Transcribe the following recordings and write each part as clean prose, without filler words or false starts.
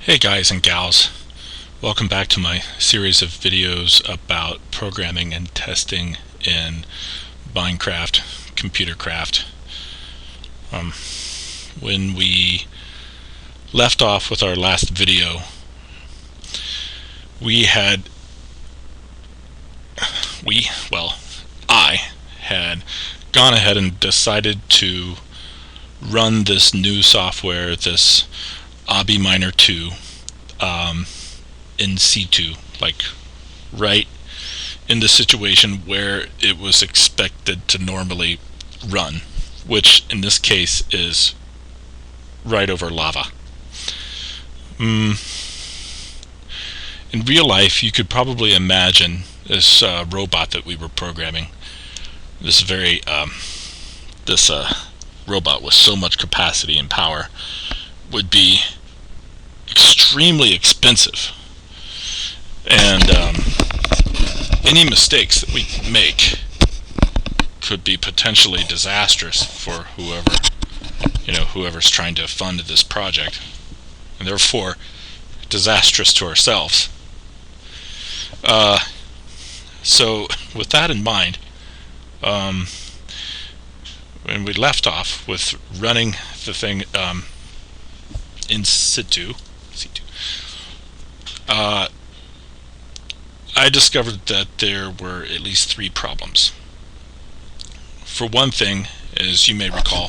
Hey guys and gals, welcome back to my series of videos about programming and testing in Minecraft, computer craft. When we left off with our last video, we had, I had gone ahead and decided to run this new software, this Obby Miner 2, in situ, like right in the situation where it was expected to normally run, which in this case is right over lava. In real life, you could probably imagine this robot that we were programming, this robot with so much capacity and power, would be extremely expensive, and any mistakes that we make could be potentially disastrous for whoever's trying to fund this project, and therefore disastrous to ourselves. So with that in mind, when we left off with running the thing in situ, I discovered that there were at least three problems. For one thing, as you may recall,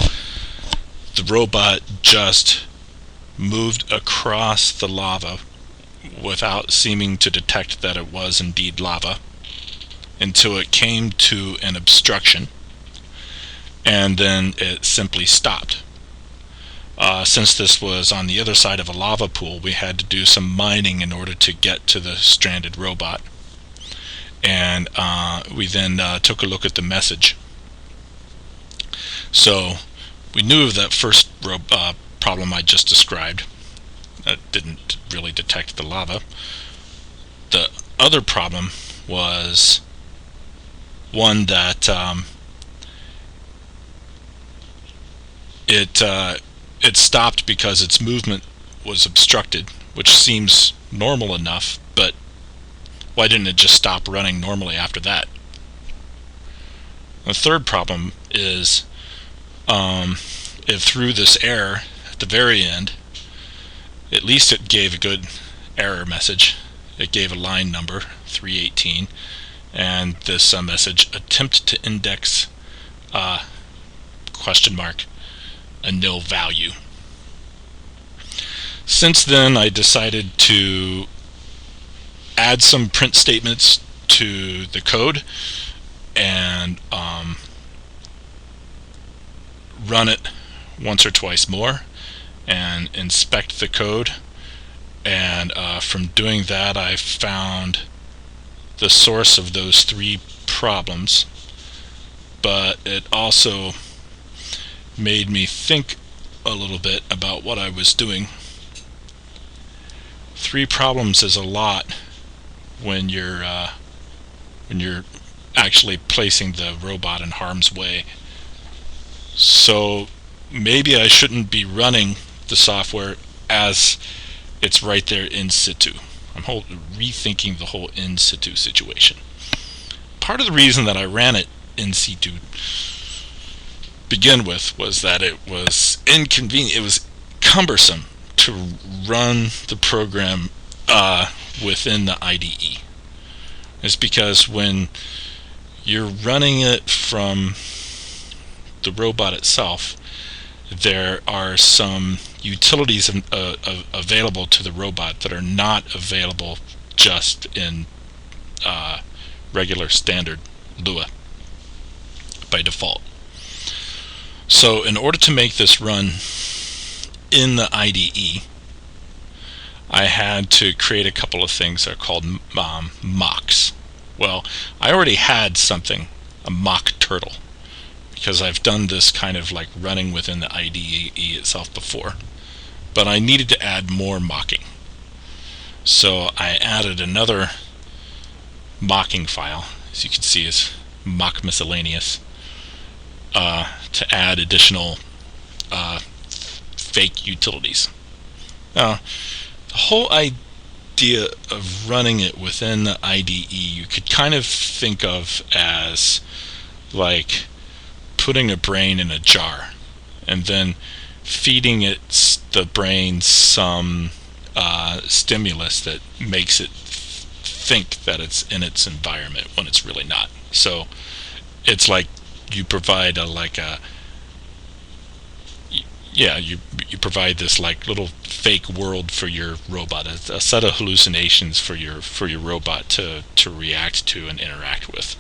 the robot just moved across the lava without seeming to detect that it was indeed lava until it came to an obstruction, and then it simply stopped. Since this was on the other side of a lava pool, we had to do some mining in order to get to the stranded robot, and we then took a look at the message. So we knew of that first problem I just described. That didn't really detect the lava. The other problem was one that it stopped because its movement was obstructed, which seems normal enough, but why didn't it just stop running normally after that? The third problem is it threw this error at the very end. At least it gave a good error message. It gave a line number, 318, and this message, attempt to index question mark a nil value. Since then, I decided to add some print statements to the code and run it once or twice more and inspect the code, and from doing that I found the source of those three problems, but it also made me think a little bit about what I was doing. Three problems is a lot when you're actually placing the robot in harm's way. So maybe I shouldn't be running the software as it's right there in situ. I'm rethinking the whole in situ situation. Part of the reason that I ran it in situ begin with was that it was inconvenient. It was cumbersome to run the program within the IDE. It's because when you're running it from the robot itself, there are some utilities available to the robot that are not available just in regular standard Lua by default. So in order to make this run in the IDE, I had to create a couple of things that are called mocks. Well, I already had something, a mock turtle, because I've done this kind of like running within the IDE itself before, but I needed to add more mocking. So I added another mocking file, as you can see is mock miscellaneous, to add additional fake utilities. Now, the whole idea of running it within the IDE, you could kind of think of as like putting a brain in a jar and then feeding the brain some stimulus that makes it think that it's in its environment when it's really not. So it's like you provide a like a yeah, you provide this like little fake world for your robot, a set of hallucinations for your robot to react to and interact with.